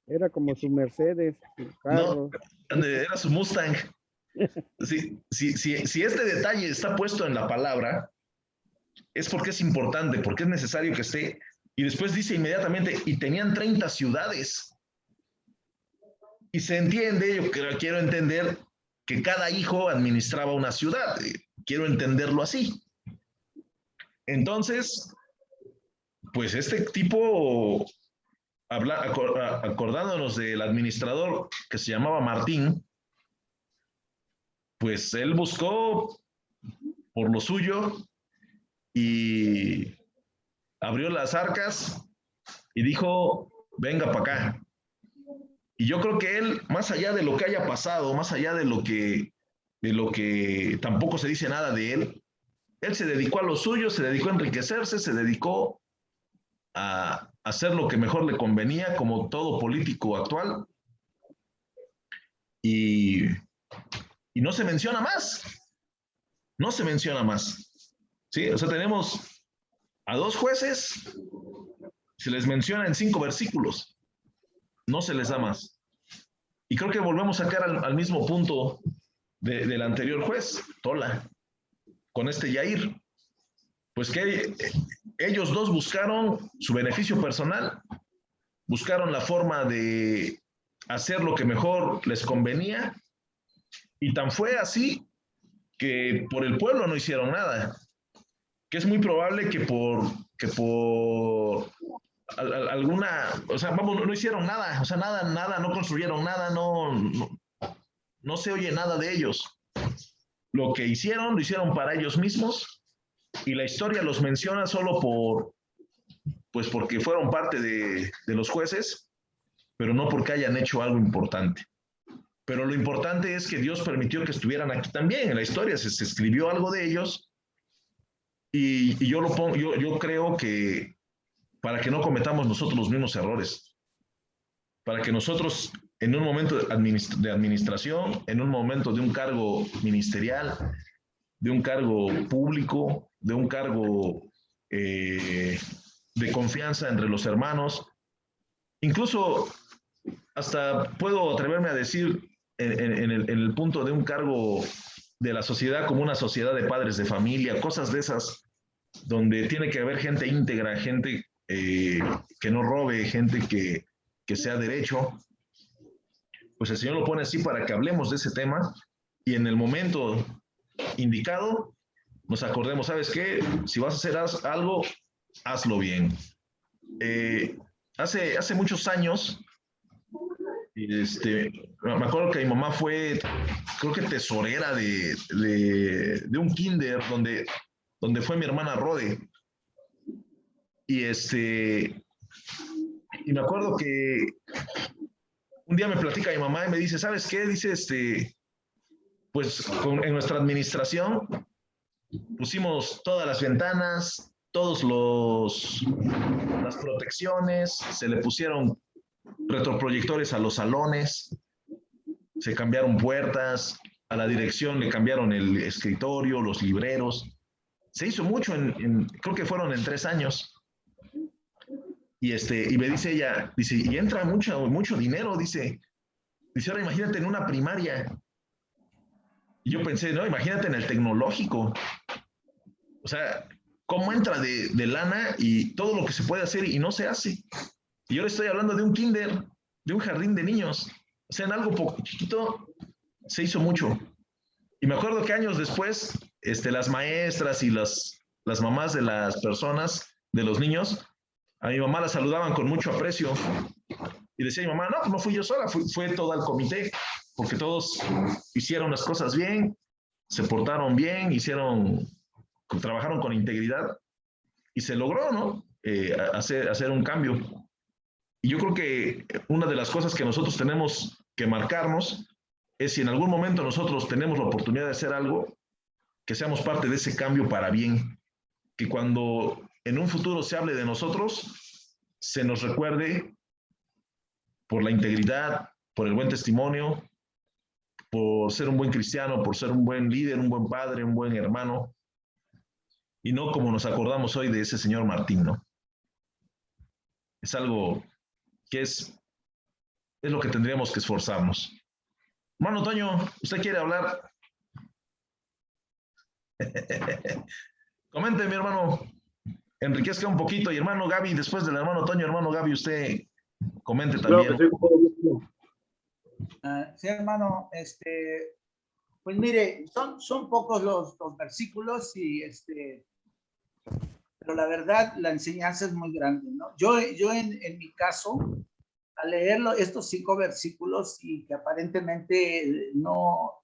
Era como su Mercedes, su carro. No, era su Mustang. Si este detalle está puesto en la palabra, es porque es importante, porque es necesario que esté. Y después dice inmediatamente, y tenían 30 ciudades. Y se entiende, yo quiero entender que cada hijo administraba una ciudad. Quiero entenderlo así. Entonces, pues este tipo, acordándonos del administrador que se llamaba Martín, pues él buscó por lo suyo y abrió las arcas y dijo, venga para acá. Y yo creo que él, más allá de lo que haya pasado, más allá de lo que tampoco se dice nada de él se dedicó a lo suyo, se dedicó a enriquecerse, se dedicó a hacer lo que mejor le convenía, como todo político actual. Y no se menciona más. No se menciona más. ¿Sí? O sea, tenemos a 2 jueces, se les menciona en 5 versículos. No se les da más. Y creo que volvemos a caer al mismo punto del anterior juez, Tola, con este Yair. Pues que ellos dos buscaron su beneficio personal, buscaron la forma de hacer lo que mejor les convenía, y tan fue así que por el pueblo no hicieron nada, que es muy probable que por alguna, o sea, vamos, no hicieron nada, o sea, nada, no construyeron nada, no se oye nada de ellos. Lo que hicieron, lo hicieron para ellos mismos, y la historia los menciona solo porque fueron parte de los jueces, pero no porque hayan hecho algo importante. Pero lo importante es que Dios permitió que estuvieran aquí también. En la historia se escribió algo de ellos, y yo creo que para que no cometamos nosotros los mismos errores, para que nosotros en un momento de administración, en un momento de un cargo ministerial, de un cargo público, de un cargo de confianza entre los hermanos, incluso hasta puedo atreverme a decir en el punto de un cargo de la sociedad, como una sociedad de padres de familia, cosas de esas, donde tiene que haber gente íntegra, gente que no robe, gente que sea derecho. Pues el Señor lo pone así para que hablemos de ese tema, y en el momento indicado nos acordemos, ¿sabes qué? Si vas a hacer algo, hazlo bien. Hace muchos años, me acuerdo que mi mamá fue, creo que tesorera de un kinder donde fue mi hermana Rode. Y y me acuerdo que un día me platica mi mamá y me dice, ¿sabes qué? Dice, pues en nuestra administración pusimos todas las ventanas, las protecciones, se le pusieron retroproyectores a los salones, se cambiaron puertas, a la dirección le cambiaron el escritorio, los libreros. Se hizo mucho, creo que fueron en 3 años. Y me dice ella, dice, y entra mucho dinero, dice, ahora imagínate en una primaria. Y yo pensé, no, imagínate en el tecnológico. O sea, ¿cómo entra de lana y todo lo que se puede hacer y no se hace? Y yo le estoy hablando de un kinder, de un jardín de niños. O sea, en algo poquito se hizo mucho. Y me acuerdo que años después, las maestras y las mamás de las personas, de los niños, a mi mamá la saludaban con mucho aprecio. Y decía mi mamá, no, pues no fui yo sola, fue todo el comité, porque todos hicieron las cosas bien, se portaron bien, trabajaron con integridad y se logró, ¿no? Hacer un cambio. Y yo creo que una de las cosas que nosotros tenemos que marcarnos es si en algún momento nosotros tenemos la oportunidad de hacer algo, que seamos parte de ese cambio para bien, que cuando en un futuro se hable de nosotros, se nos recuerde por la integridad, por el buen testimonio, por ser un buen cristiano, por ser un buen líder, un buen padre, un buen hermano, y no como nos acordamos hoy de ese señor Martín, ¿no? Es algo que es lo que tendríamos que esforzarnos. Hermano Toño, ¿usted quiere hablar? Comente, mi hermano, enriquezca un poquito. Y hermano Gaby, después del hermano Toño, hermano Gaby, usted comente también. Claro que sí. Sí, hermano, pues mire, son pocos los versículos y pero la verdad la enseñanza es muy grande, ¿no? Yo en mi caso, al leerlo, estos 5 versículos y que aparentemente no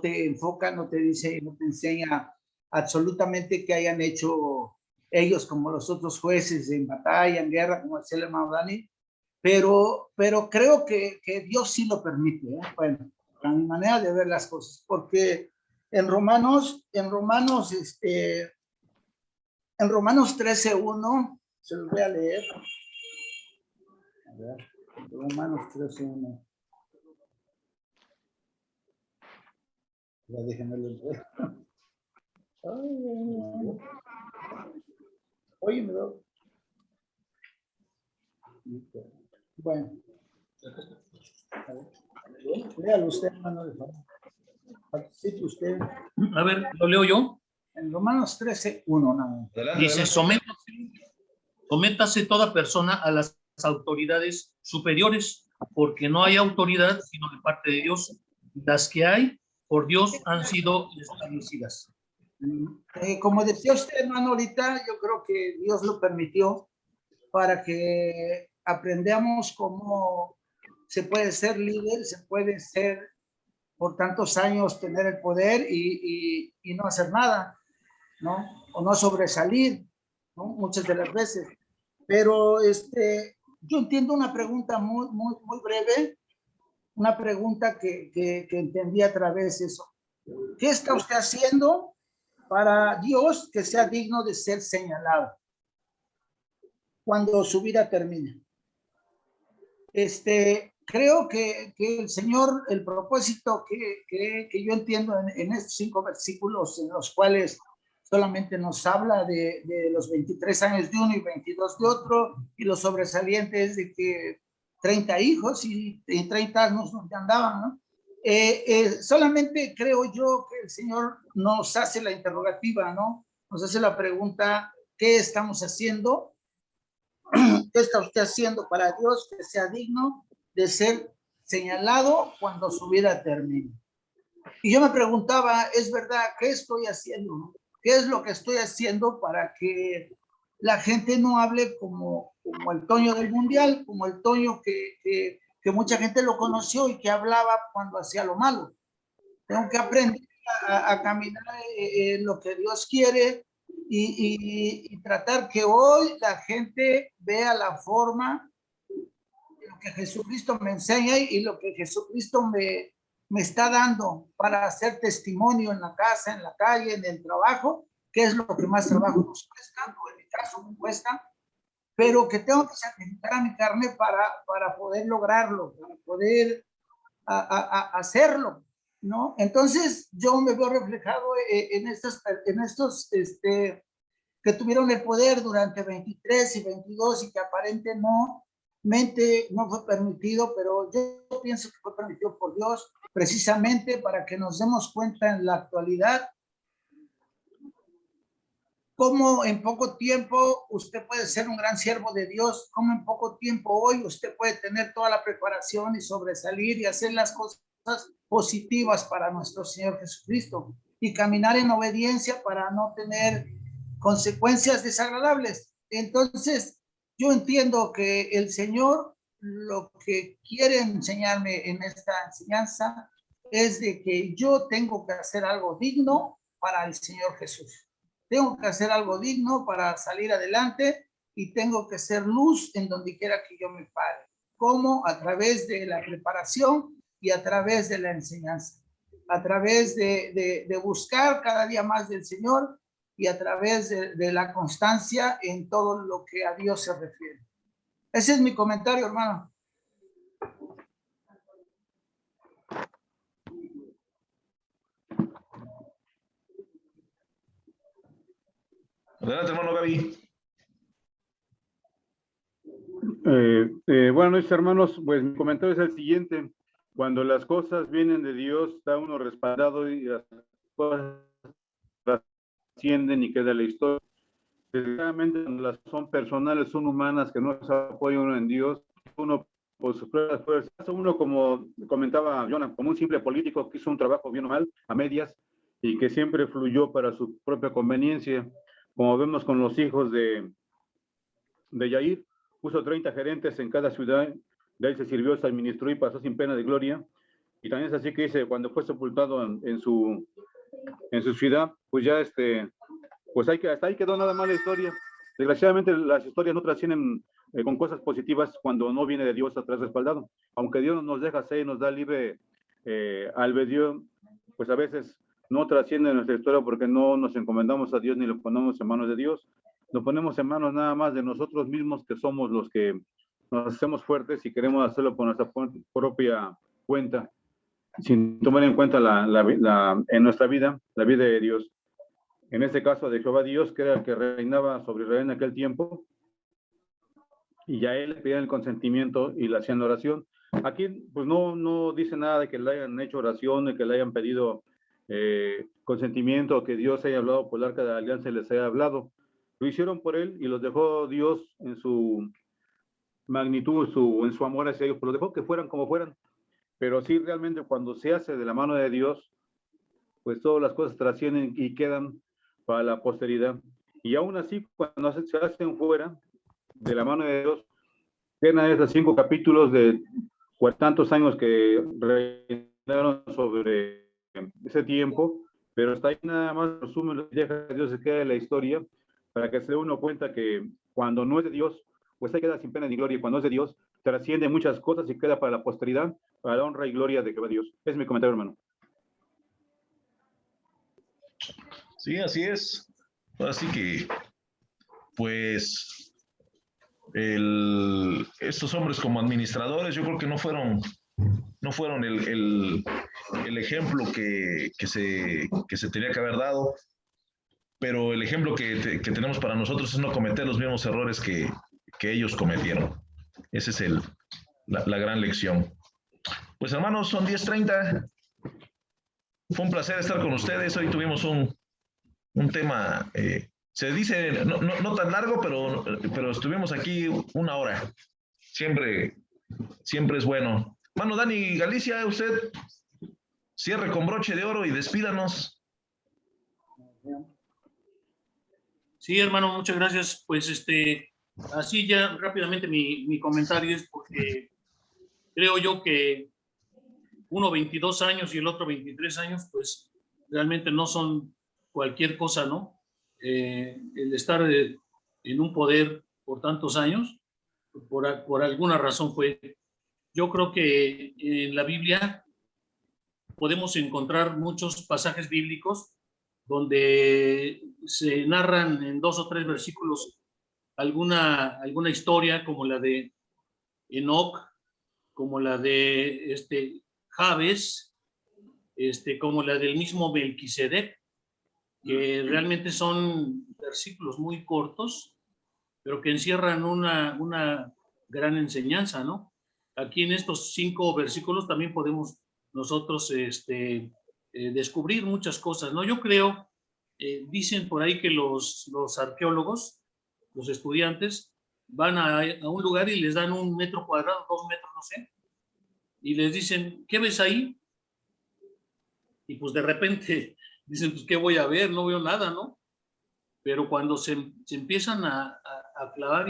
te enfoca, no te dice, no te enseña absolutamente qué hayan hecho ellos como los otros jueces en batalla, en guerra, como decía el hermano Dani, pero creo que Dios sí lo permite, ¿eh? Bueno, a mi manera de ver las cosas, porque en Romanos 13:1, se los voy a leer. A ver, Romanos 13:1. Ya déjenme leer. Oye, me doy. Bueno. Léalo usted, hermano. Participe usted. A ver, lo leo yo. En Romanos 13:1, nada. Dice, sométase toda persona a las autoridades superiores, porque no hay autoridad sino de parte de Dios. Las que hay, por Dios, han sido establecidas. Como decía usted, hermano, ahorita, yo creo que Dios lo permitió para que aprendamos cómo se puede ser líder, se puede ser por tantos años tener el poder y no hacer nada, ¿no? O no sobresalir, ¿no? Muchas de las veces. Pero yo entiendo una pregunta muy breve, una pregunta que entendí a través de eso. ¿Qué está usted haciendo para Dios que sea digno de ser señalado cuando su vida termine? Creo que el Señor, el propósito que yo entiendo en estos 5 versículos en los cuales solamente nos habla de los 23 años de uno y 22 de otro, y los sobresalientes de que 30 hijos y 30 años donde andaban, ¿no? Solamente creo yo que el Señor nos hace la interrogativa, ¿no? Nos hace la pregunta, ¿qué estamos haciendo? ¿Qué está usted haciendo para Dios que sea digno de ser señalado cuando su vida termine? Y yo me preguntaba, ¿es verdad? ¿Qué estoy haciendo? ¿Qué es lo que estoy haciendo para que la gente no hable como el Toño del Mundial, como el Toño que mucha gente lo conoció y que hablaba cuando hacía lo malo? Tengo que aprender a caminar en lo que Dios quiere y tratar que hoy la gente vea la forma de lo que Jesucristo me enseña y lo que Jesucristo me está dando para hacer testimonio en la casa, en la calle, en el trabajo, que es lo que más trabajo nos cuesta, o en mi caso me cuesta, pero que tengo que sacrificar a mi carne para poder lograrlo, para poder hacerlo, ¿no? Entonces yo me veo reflejado en estos que tuvieron el poder durante 23 y 22 y que aparentemente no fue permitido, pero yo pienso que fue permitido por Dios precisamente para que nos demos cuenta en la actualidad cómo en poco tiempo usted puede ser un gran siervo de Dios, cómo en poco tiempo hoy usted puede tener toda la preparación y sobresalir y hacer las cosas positivas para nuestro Señor Jesucristo y caminar en obediencia para no tener consecuencias desagradables. Entonces, yo entiendo que el Señor lo que quiere enseñarme en esta enseñanza es de que yo tengo que hacer algo digno para el Señor Jesús. Tengo que hacer algo digno para salir adelante y tengo que ser luz en donde quiera que yo me pare. ¿Cómo? A través de la preparación y a través de la enseñanza. A través de buscar cada día más del Señor y a través de la constancia en todo lo que a Dios se refiere. Ese es mi comentario, hermano. Adelante, hermano Gaby. Buenas noches, hermanos. Pues mi comentario es el siguiente. Cuando las cosas vienen de Dios, está uno respaldado y las cosas trascienden y queda la historia. Desgraciadamente, cuando las son personales, son humanas, que no se apoya uno en Dios, uno por sus propias fuerzas, uno, como comentaba Jonah, como un simple político que hizo un trabajo bien o mal, a medias, y que siempre fluyó para su propia conveniencia, como vemos con los hijos de Yair. Puso 30 gerentes en cada ciudad, de ahí se sirvió, se administró y pasó sin pena de gloria. Y también es así que dice, cuando fue sepultado en su ciudad, pues ya pues hasta ahí quedó nada más la historia. Desgraciadamente las historias no trascienden con cosas positivas cuando no viene de Dios atrás respaldado. Aunque Dios nos deja ser, nos da libre albedrío, pues a veces no trasciende nuestra historia porque no nos encomendamos a Dios ni lo ponemos en manos de Dios. Lo ponemos en manos nada más de nosotros mismos, que somos los que nos hacemos fuertes y queremos hacerlo por nuestra propia cuenta, sin tomar en cuenta en nuestra vida, la vida de Dios. En este caso de Jehová Dios, que era el que reinaba sobre Israel en aquel tiempo, y ya él le pedían el consentimiento y le hacían oración. Aquí pues no dice nada de que le hayan hecho oración, de que le hayan pedido consentimiento, que Dios haya hablado por el arca de la alianza y les haya hablado. Lo hicieron por él y los dejó Dios en su magnitud, en su amor hacia ellos, pero los dejó que fueran como fueran. Pero sí, realmente cuando se hace de la mano de Dios, pues todas las cosas trascienden y quedan para la posteridad. Y aún así, cuando se hacen fuera de la mano de Dios, quedan esos 5 capítulos de tantos años que reinaron sobre ese tiempo, pero hasta ahí nada más resumen lo que deja Dios, se queda en la historia, para que se dé uno cuenta que cuando no es de Dios, pues se queda sin pena ni gloria, y cuando es de Dios, trasciende muchas cosas y queda para la posteridad, para la honra y gloria de Jehová Dios. Ese es mi comentario, hermano. Sí, así es. Así que, pues, estos hombres como administradores, yo creo que no fueron el ejemplo que se tenía que haber dado, pero el ejemplo que tenemos para nosotros es no cometer los mismos errores que ellos cometieron. Esa es la gran lección. Pues hermanos, son 10:30. Fue un placer estar con ustedes. Hoy tuvimos un tema, se dice, no tan largo, pero estuvimos aquí 1 hora. Siempre es bueno. Hermano Dani Galicia, usted. Cierre con broche de oro y despídanos. Sí, hermano, muchas gracias. Pues así ya rápidamente mi comentario es porque creo yo que uno 22 años y el otro 23 años, pues realmente no son cualquier cosa, ¿no? El estar en un poder por tantos años, por alguna razón fue. Yo creo que en la Biblia podemos encontrar muchos pasajes bíblicos donde se narran en 2 o 3 versículos alguna historia, como la de Enoc, como la de Jabes, como la del mismo Melquisedec, que realmente son versículos muy cortos, pero que encierran una gran enseñanza, ¿no? Aquí en estos 5 versículos también podemos nosotros descubrir muchas cosas, ¿no? Yo creo, dicen por ahí que los arqueólogos, los estudiantes, van a un lugar y les dan 1 metro cuadrado, 2 metros, no sé, y les dicen, ¿qué ves ahí? Y pues de repente dicen, pues ¿qué voy a ver? No veo nada, ¿no? Pero cuando se empiezan a clavar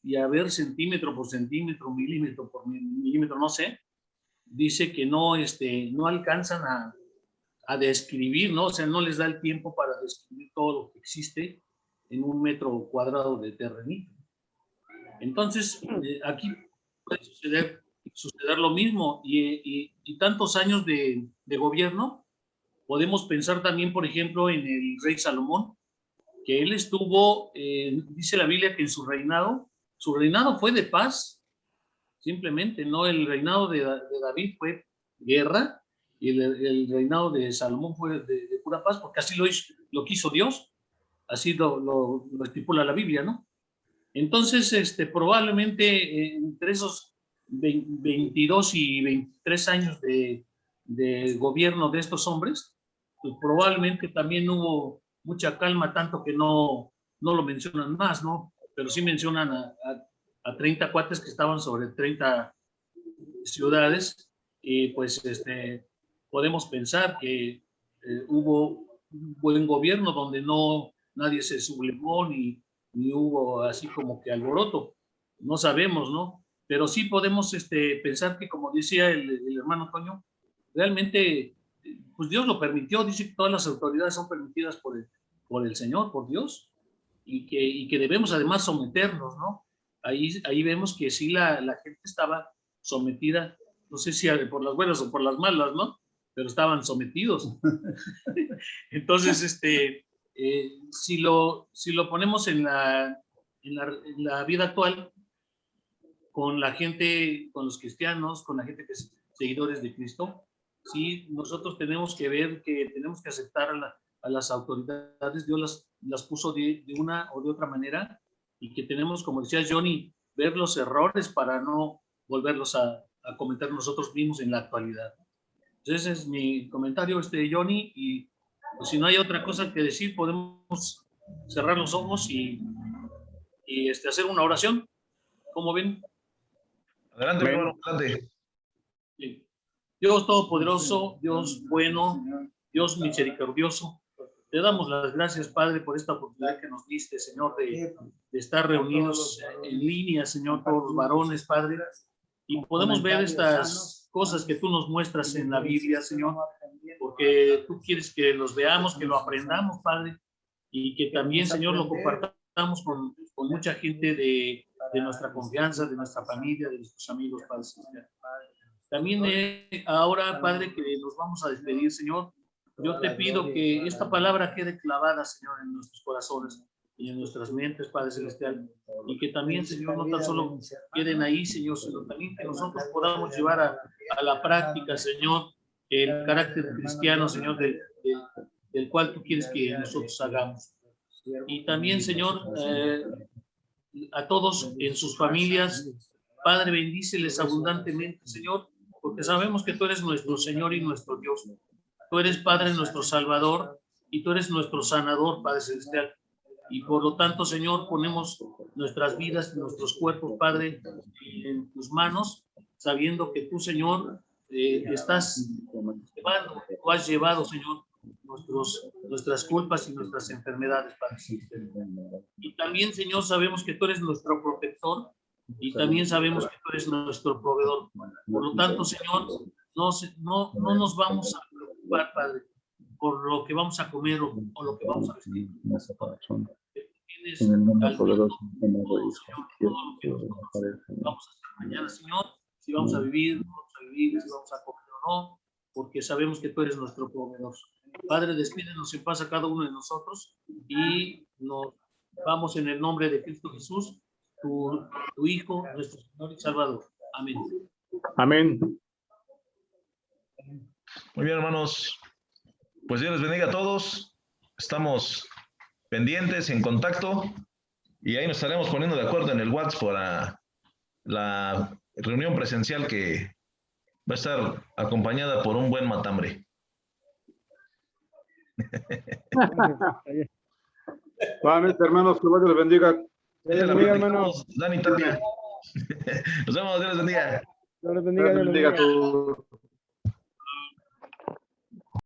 y a ver centímetro por centímetro, milímetro por milímetro, no sé, dice que no alcanzan a describir, ¿no? O sea, no les da el tiempo para describir todo lo que existe en 1 metro cuadrado de terrenito. Entonces, aquí puede suceder lo mismo y tantos años de gobierno. Podemos pensar también, por ejemplo, en el rey Salomón, que él estuvo, dice la Biblia que en su reinado fue de paz, simplemente, ¿no? El reinado de David fue guerra y el reinado de Salomón fue de pura paz, porque así lo quiso Dios, así lo estipula la Biblia, ¿no? Entonces, probablemente entre esos 22 y 23 años de gobierno de estos hombres, pues probablemente también hubo mucha calma, tanto que no lo mencionan más, ¿no? Pero sí mencionan a 30 cuates que estaban sobre 30 ciudades, y pues podemos pensar que hubo un buen gobierno donde nadie se sublevó ni hubo así como que alboroto. No sabemos, ¿no? Pero sí podemos pensar que, como decía el hermano Toño, realmente pues Dios lo permitió. Dice que todas las autoridades son permitidas por el Señor, por Dios, y que debemos además someternos, ¿no? Ahí vemos que sí la gente estaba sometida, no sé si por las buenas o por las malas, ¿no? Pero estaban sometidos. Entonces, si lo ponemos en la vida actual, con la gente, con los cristianos, con la gente que es seguidores de Cristo, sí, nosotros tenemos que ver que tenemos que aceptar a las autoridades. Dios las puso de una o de otra manera, y que tenemos, como decía Johnny, ver los errores para no volverlos a cometer nosotros mismos en la actualidad. Entonces, ese es mi comentario, Johnny, y pues, si no hay otra cosa que decir, podemos cerrar los ojos y hacer una oración. ¿Cómo ven? Adelante, hermano, adelante. Dios Todopoderoso, Dios bueno, Dios misericordioso, te damos las gracias, Padre, por esta oportunidad que nos diste, Señor, de estar reunidos en línea, Señor, todos los varones, Padre, y podemos ver estas cosas que tú nos muestras en la Biblia, Señor, porque tú quieres que los veamos, que lo aprendamos, Padre, y que también, Señor, lo compartamos con mucha gente de nuestra confianza, de nuestra familia, de nuestros amigos, Padre. También ahora, Padre, que nos vamos a despedir, Señor, yo te pido que esta palabra quede clavada, Señor, en nuestros corazones y en nuestras mentes, Padre Celestial, y que también, Señor, no tan solo queden ahí, Señor, sino también que nosotros podamos llevar a la práctica, Señor, el carácter cristiano, Señor, del cual tú quieres que nosotros hagamos. Y también, Señor, a todos en sus familias, Padre, bendíceles abundantemente, Señor, porque sabemos que tú eres nuestro Señor y nuestro Dios. Tú eres, Padre, nuestro Salvador, y tú eres nuestro sanador, Padre Celestial. Y por lo tanto, Señor, ponemos nuestras vidas, nuestros cuerpos, Padre, en tus manos, sabiendo que tú, Señor, estás tú has llevado, Señor, nuestras culpas y nuestras enfermedades, Padre. Y también, Señor, sabemos que tú eres nuestro protector y también sabemos que tú eres nuestro proveedor. Por lo tanto, Señor, no nos vamos a preocupar, Padre, por lo que vamos a comer o lo que vamos a vestir. Tienes En el nombre al poderoso de todo, nuestro Señor, Dios, todo lo que nosotros Señor. vamos a hacer mañana, Señor, si vamos a vivir, no vamos a vivir, si vamos a comer o no, porque sabemos que tú eres nuestro proveedor. Padre, despídenos en paz a cada uno de nosotros y nos vamos en el nombre de Cristo Jesús, tu Hijo, nuestro Señor y Salvador. Amén. Amén. Muy bien, hermanos. Pues Dios les bendiga a todos. Estamos pendientes, en contacto, y ahí nos estaremos poniendo de acuerdo en el WhatsApp para la reunión presencial que va a estar acompañada por un buen matambre. Nuevamente, hermanos, que Dios les bendiga. Dios les bendiga, hermano. Dani Tapia. Nos vemos, Dios les bendiga. Dios les bendiga, Dios les bendiga a todos.